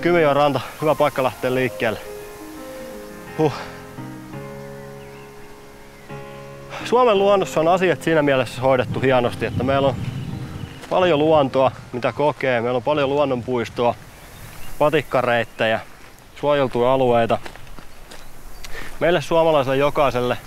Kymijoen ranta, hyvä paikka lähteä liikkeelle. Suomen luonnossa on asiat siinä mielessä hoidettu hienosti, että meillä on paljon luontoa, mitä kokee. Meillä on paljon luonnonpuistoa, patikkareittejä, suojeltuja alueita. Meille suomalaiselle jokaiselle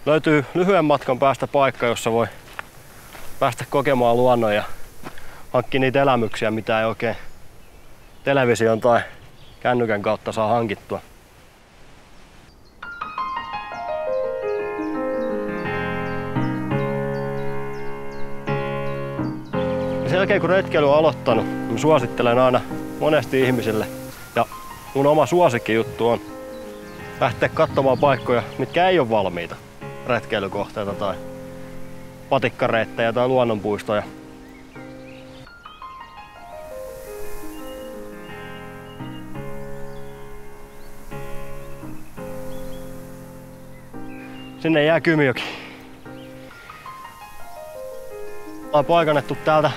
löytyy lyhyen matkan päästä paikka, jossa voi päästä kokemaan luonnon ja hankkia niitä elämyksiä, mitä ei oikein television tai kännykän kautta saa hankittua. Sen jälkeen kun retkeily on aloittanut, mä suosittelen aina monesti ihmisille, ja mun oma suosikkijuttu on lähteä katsomaan paikkoja, mitkä ei ole valmiita. Retkeilykohteita tai patikkareittejä tai luonnonpuistoja. Sinne jää Kymijoki. Ollaan paikannettu täältä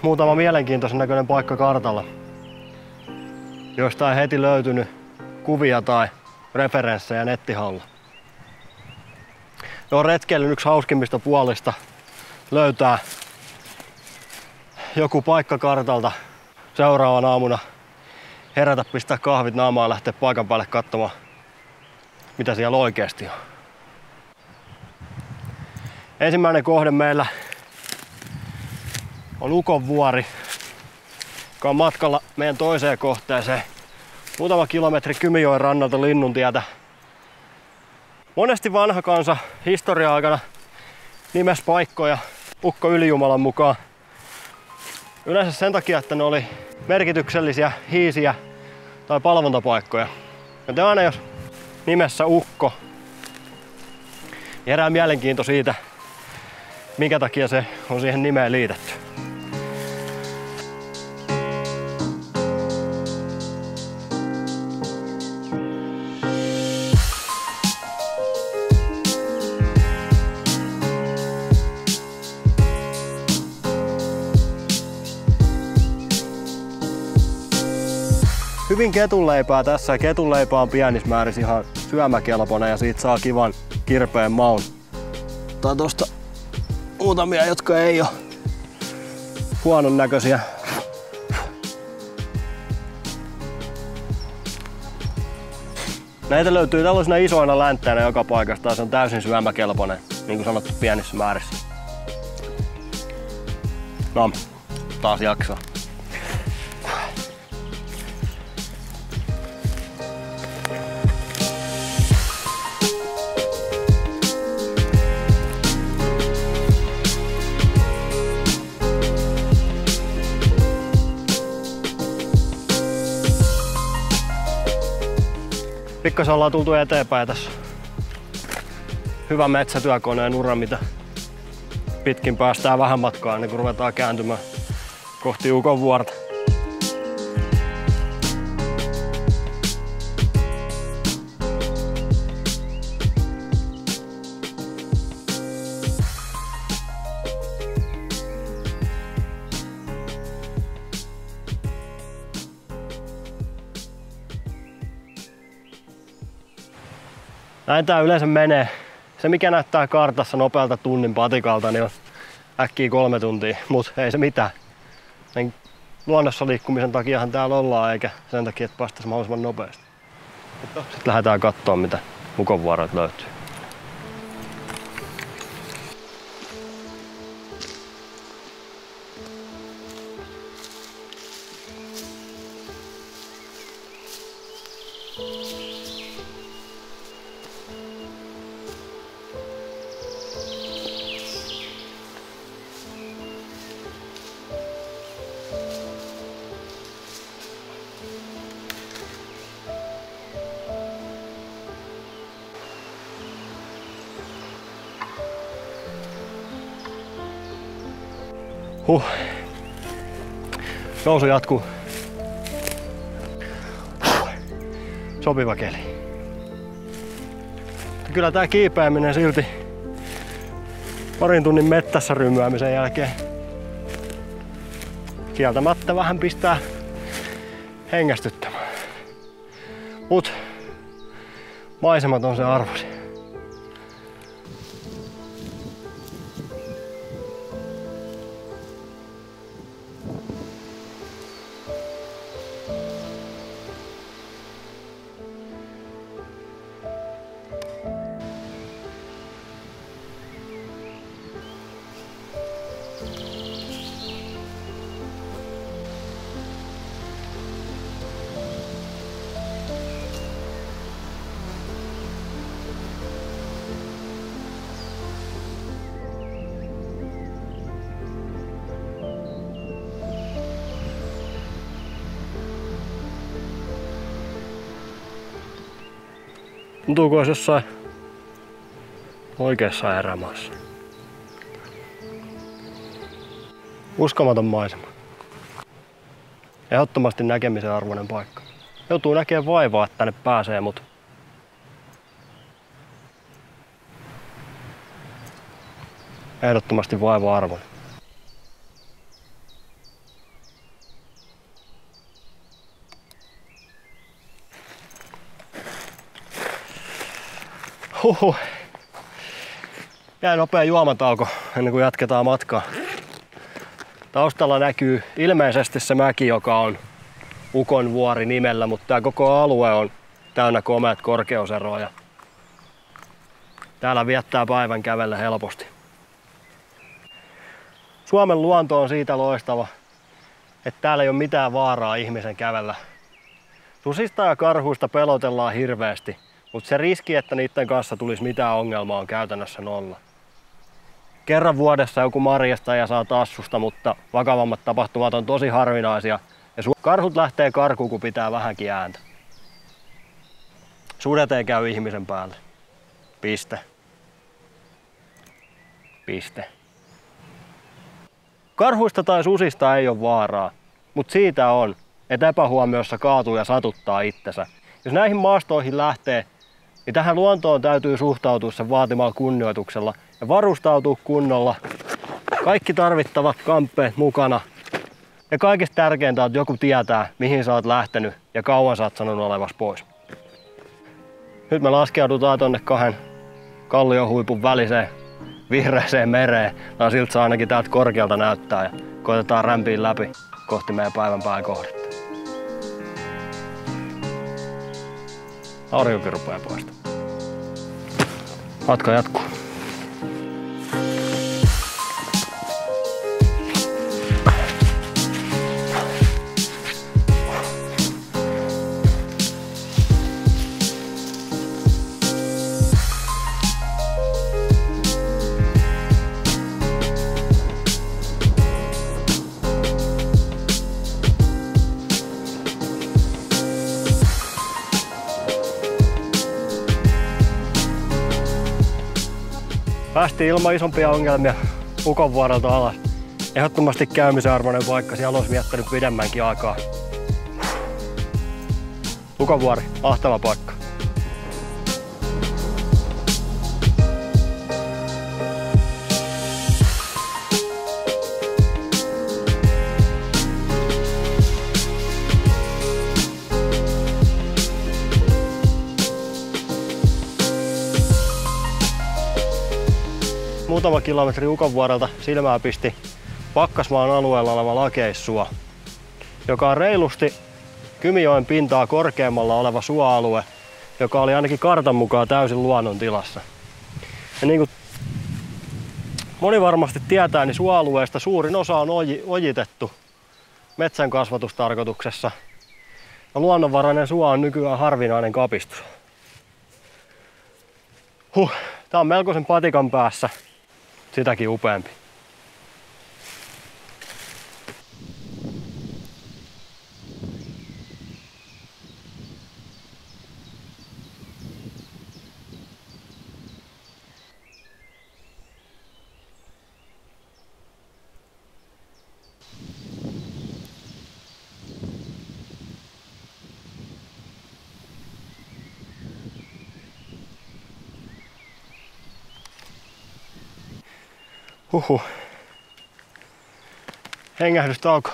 muutama mielenkiintoisen näköinen paikka kartalla, joista ei heti löytynyt kuvia tai referenssejä nettihalla. On retkeilyn yksi hauskimmista puolista löytää joku paikka kartalta, seuraavan aamuna herätä, pistää kahvit naamaan ja lähteä paikan päälle katsomaan, mitä siellä oikeasti on. Ensimmäinen kohde meillä on Ukonvuori, joka on matkalla meidän toiseen kohteeseen. Muutama kilometri Kymijoen rannalta Linnuntietä. Monesti vanha kansa historia-aikana nimesi paikkoja Ukko Ylijumalan mukaan. Yleensä sen takia, että ne oli merkityksellisiä hiisiä tai palvontapaikkoja. Joten aina jos nimessä Ukko, herää mielenkiinto siitä, minkä takia se on siihen nimeen liitetty. Hyvin ketunleipää tässä. Ketunleipä on pienissä määrissä ihan syömäkelpoinen ja siitä saa kivan kirpeen maun. Otetaan tosta muutamia, jotka ei ole huonon näköisiä. Näitä löytyy tällaisina isoina läntteinä joka paikasta ja se on täysin syömäkelpoinen, niin kuin sanottu, pienissä määrissä. No, taas jaksaa. Pikkasen ollaan tultu eteenpäin tässä. Hyvä metsätyökoneen ura, mitä pitkin päästään vähän matkaa ennen kuin ruvetaan kääntymään kohti Ukonvuorta. Näin tää yleensä menee. Se mikä näyttää kartassa nopealta tunnin patikalta, niin on äkkiä 3 tuntia, mut ei se mitään. Luonnossa liikkumisen takiahan täällä ollaan, eikä sen takia, että päästäisiin mahdollisimman nopeasti. Sitten lähdetään katsomaan, mitä Ukonvuorelta löytyy. Nousu jatkuu. Sopiva keli. Kyllä tää kiipeäminen silti parin tunnin mettässä rymyämisen jälkeen kieltämättä vähän pistää hengästyttämään. Mut maisemat on se arvosi. Tuntuuko olisi jossain oikeassa erämaassa. Uskomaton maisema. Ehdottomasti näkemisen arvoinen paikka. Joutuu näkemään vaivaa, että tänne pääsee, mutta ehdottomasti vaiva arvoinen. Huhhuh. Jäi nopea juomatauko ennen kuin jatketaan matkaa. Taustalla näkyy ilmeisesti se mäki, joka on Ukonvuori nimellä, mutta tämä koko alue on täynnä komeat korkeuseroja. Täällä viettää päivän kävellä helposti. Suomen luonto on siitä loistava, että täällä ei ole mitään vaaraa ihmisen kävellä. Susista ja karhuista pelotellaan hirveästi, mutta se riski, että niiden kanssa tulisi mitään ongelmaa, on käytännössä nolla. Kerran vuodessa joku marjastaja saa tassusta, mutta vakavammat tapahtumat on tosi harvinaisia. Ja karhut lähtee karkuun, kun pitää vähänkin ääntä. Sudet ei käy ihmisen päälle. Piste. Piste. Karhuista tai susista ei ole vaaraa, mutta siitä on, että epähuomiossa kaatuu ja satuttaa itsensä. Jos näihin maastoihin lähtee, niin tähän luontoon täytyy suhtautua sen vaatimalla kunnioituksella ja varustautua kunnolla. Kaikki tarvittavat kamppeet mukana. Ja kaikista tärkeintä on, että joku tietää, mihin sä oot lähtenyt ja kauan sä oot sanonut olevas pois. Nyt me laskeudutaan tonne kahden kalliohuipun väliseen vihreäseen mereen. No siltä saa ainakin täältä korkealta näyttää ja koitetaan rämpiä läpi kohti meidän päivän pääkohdetta. Aurinkokin rupeaa paistamaan. Matka jatkuu. Päästiin ilman isompia ongelmia Ukonvuorelta alas. Ehdottomasti käymisen arvoinen paikka, siellä olisi viettänyt pidemmänkin aikaa. Ukonvuori, mahtava paikka. Muutama kilometri Ukonvuorelta silmää pisti Pakkasmaan alueella oleva Lakeissuo, joka on reilusti Kymijoen pintaa korkeammalla oleva suoalue, joka oli ainakin kartan mukaan täysin luonnon tilassa. Ja niin kuin moni varmasti tietää, niin suoalueesta suurin osa on ojitettu metsän kasvatustarkoituksessa. Ja luonnonvarainen suo on nykyään harvinainen kapistus. Tää on melkoisen patikan päässä. Sitäkin upeampi. Hengähdystauko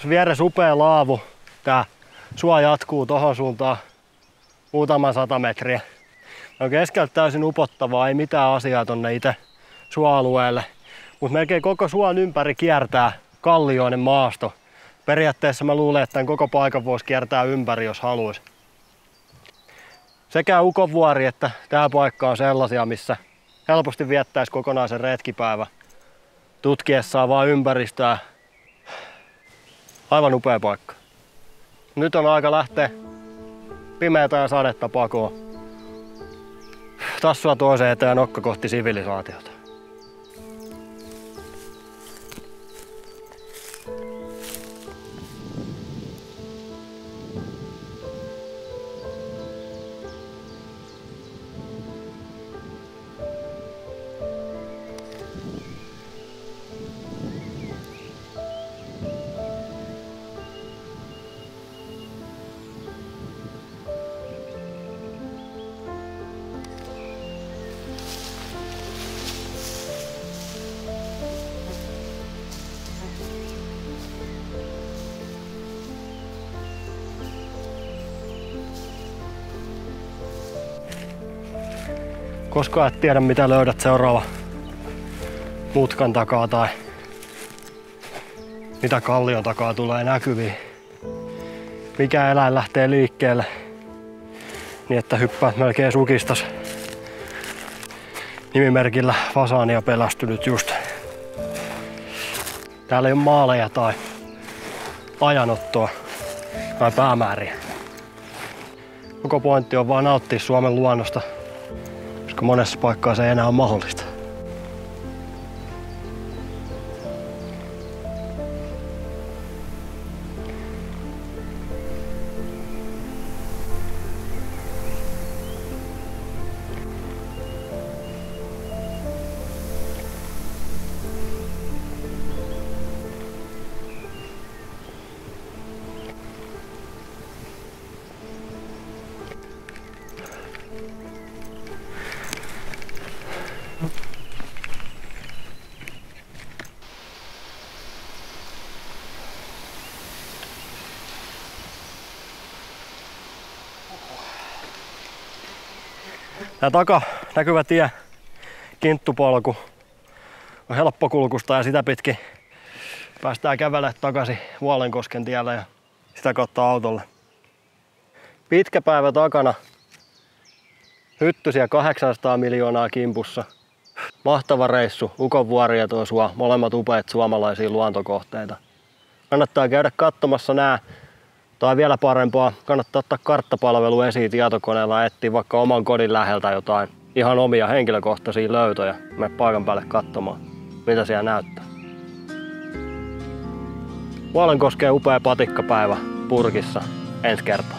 Tässä vieressä upea laavu. Tää suo jatkuu tohon suuntaan muutaman 100 metriä. On keskeltä täysin upottavaa, ei mitään asiaa tonne itse suoalueelle. Mutta melkein koko suon ympäri kiertää kallioinen maasto. Periaatteessa mä luulen, että tämän koko paikan voisi kiertää ympäri, jos haluaisi. Sekä Ukonvuori että tää paikka on sellaisia, missä helposti viettäisi kokonaisen retkipäivä tutkiessaan vaan ympäristöä. Aivan upea paikka. Nyt on aika lähteä pimeätä ja sadetta pakoon. Tassua toiseen eteen ja nokka kohti sivilisaatiota. Koskaan et tiedä mitä löydät seuraava mutkan takaa tai mitä kallion takaa tulee näkyviin. Mikä eläin lähtee liikkeelle niin että hyppäät melkein sukistas. Nimimerkillä fasaania pelästynyt just. Täällä ei ole maaleja tai ajanottoa tai päämääriä. Koko pointti on vaan nauttia Suomen luonnosta, koska monessa paikkaa se ei enää ole mahdollista. Tää taka näkyvä tie, kinttupolku, on helppokulkusta ja sitä pitkin päästään kävelemään takaisin Vuolenkosken tielle ja sitä kautta autolle. Pitkä päivä takana, hyttysiä 800 miljoonaa kimpussa. Mahtava reissu, Ukonvuori ja tuo suo, molemmat upeat suomalaisia luontokohteita. Kannattaa käydä katsomassa nää. Tai vielä parempaa, kannattaa ottaa karttapalvelu esiin tietokoneella ja etsiä vaikka oman kodin läheltä jotain ihan omia henkilökohtaisia löytöjä. Mene paikan päälle katsomaan, mitä siellä näyttää. Vuolenkoskeen upea patikkapäivä purkissa ensi kertaa.